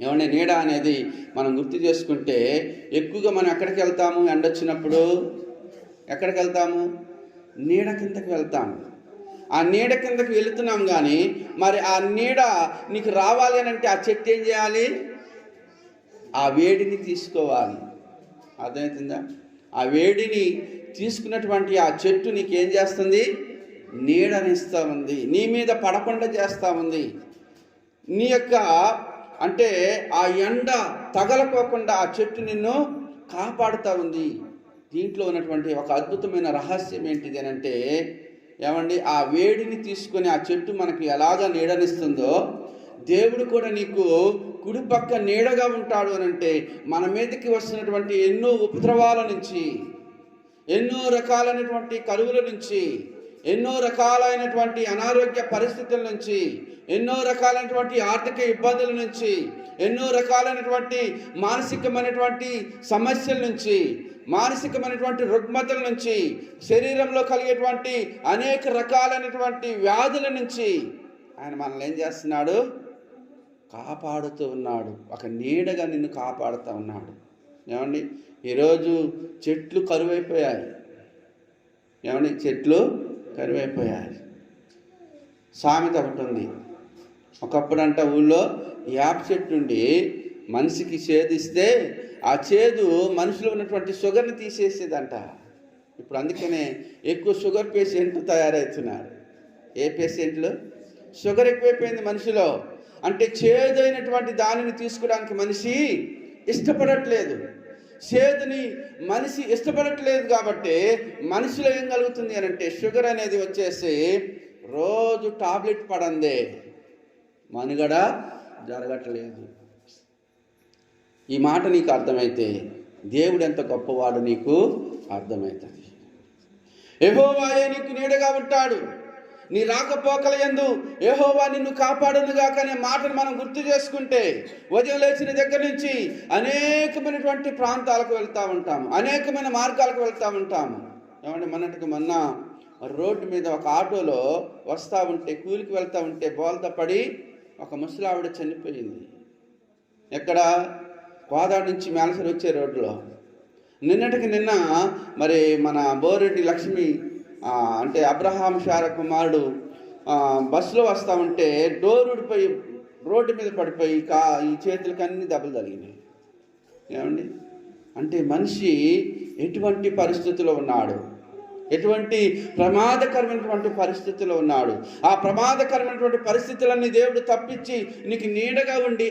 ఏమంటే నీడ అనేది మనం గుర్తు చేసుకుంటే ఎక్కువగా మనం ఎక్కడికి వెళ్తాము? ఎండొచ్చినప్పుడు ఎక్కడికి వెళ్తాము? నీడ కిందకి వెళ్తాము. ఆ నీడ కిందకి వెళుతున్నాం, కానీ మరి ఆ నీడ నీకు రావాలి అని అంటే ఆ చెట్టు ఏం చేయాలి? ఆ వేడిని తీసుకోవాలి. అర్థమవుతుందా? ఆ వేడిని తీసుకున్నటువంటి ఆ చెట్టు నీకేం చేస్తుంది? నీడనిస్తూ ఉంది, నీ మీద పడకుండా చేస్తూ ఉంది. నీ యొక్క అంటే ఆ ఎండ తగలకోకుండా ఆ చెట్టు నిన్ను కాపాడుతూ ఉంది. దీంట్లో ఉన్నటువంటి ఒక అద్భుతమైన రహస్యం ఏంటిది అని అంటే, ఏమండి, ఆ వేడిని తీసుకొని ఆ చెట్టు మనకి ఎలాగ నీడనిస్తుందో దేవుడు కూడా నీకు కుడి పక్క నీడగా ఉంటాడు అని అంటే, మన మీదకి వస్తున్నటువంటి ఎన్నో ఉపద్రవాల నుంచి, ఎన్నో రకాలైనటువంటి కరువుల నుంచి, ఎన్నో రకాలైనటువంటి అనారోగ్య పరిస్థితుల నుంచి, ఎన్నో రకాలైనటువంటి ఆర్థిక ఇబ్బందుల నుంచి, ఎన్నో రకాలైనటువంటి మానసికమైనటువంటి సమస్యల నుంచి, మానసికమైనటువంటి రుగ్మతల నుంచి, శరీరంలో కలిగేటువంటి అనేక రకాలైనటువంటి వ్యాధుల నుంచి ఆయన మనల్ని ఏం చేస్తున్నాడు? కాపాడుతూ ఉన్నాడు. ఒక నీడగా నిన్ను కాపాడుతూ ఉన్నాడు. ఏమండి, ఈరోజు చెట్లు కరువైపోయాయి. ఏమండి, చెట్లు కరువైపోయాయి. సామెత ఒకటి ఉంది. ఒకప్పుడంట ఊళ్ళో యాప చెట్టు ఉండి మనిషికి చేదిస్తే ఆ చేదు మనిషిలో ఉన్నటువంటి షుగర్ని తీసేసేదంట. ఇప్పుడు అందుకనే ఎక్కువ షుగర్ పేషెంట్లు తయారవుతున్నారు. ఏ పేషెంట్లు? షుగర్ ఎక్కువైపోయింది మనిషిలో. అంటే చేదైనటువంటి దానిని తీసుకోవడానికి మనిషి ఇష్టపడట్లేదు. చేదుని మనిషి ఇష్టపడట్లేదు కాబట్టి మనిషిలో ఏం కలుగుతుంది అని అంటే, షుగర్ అనేది వచ్చేసి రోజు టాబ్లెట్ పడందే మనుగడ జరగట్లేదు. ఈ మాట నీకు అర్థమైతే దేవుడు ఎంత గొప్పవాడు నీకు అర్థమవుతుంది. యెహోవాయే నీకు నీడగా ఉంటాడు. నీ రాకపోకల యందు యెహోవా నిన్ను కాపాడునుగాక అనే మాటను మనం గుర్తు చేసుకుంటే, ఉదయం లేచిన దగ్గర నుంచి అనేకమైనటువంటి ప్రాంతాలకు వెళ్తూ ఉంటాము, అనేకమైన మార్గాలకు వెళ్తూ ఉంటాము. ఏమంటే, మొన్నటికి మొన్న రోడ్డు మీద ఒక ఆటోలో వస్తూ ఉంటే, కూలికి వెళ్తూ ఉంటే బోల్తా పడి ఒక ముసలావిడ చనిపోయింది. ఎక్కడ? కోదాడ నుంచి మేలసరి వచ్చే రోడ్లో. నిన్నటికి నిన్న మరి మన బోరెడ్డి లక్ష్మి అంటే అబ్రహాం శారా కుమారుడు బస్సులో వస్తూ ఉంటే డోర్ ఊడిపోయి రోడ్డు మీద పడిపోయి ఈ చేతులకి అన్ని దెబ్బలు తగిలినాయి. ఏమండి, అంటే మనిషి ఎటువంటి పరిస్థితిలో ఉన్నాడు, ఎటువంటి ప్రమాదకరమైనటువంటి పరిస్థితిలో ఉన్నాడు. ఆ ప్రమాదకరమైనటువంటి పరిస్థితులన్నీ దేవుడు తప్పించి నీకు నీడగా ఉండి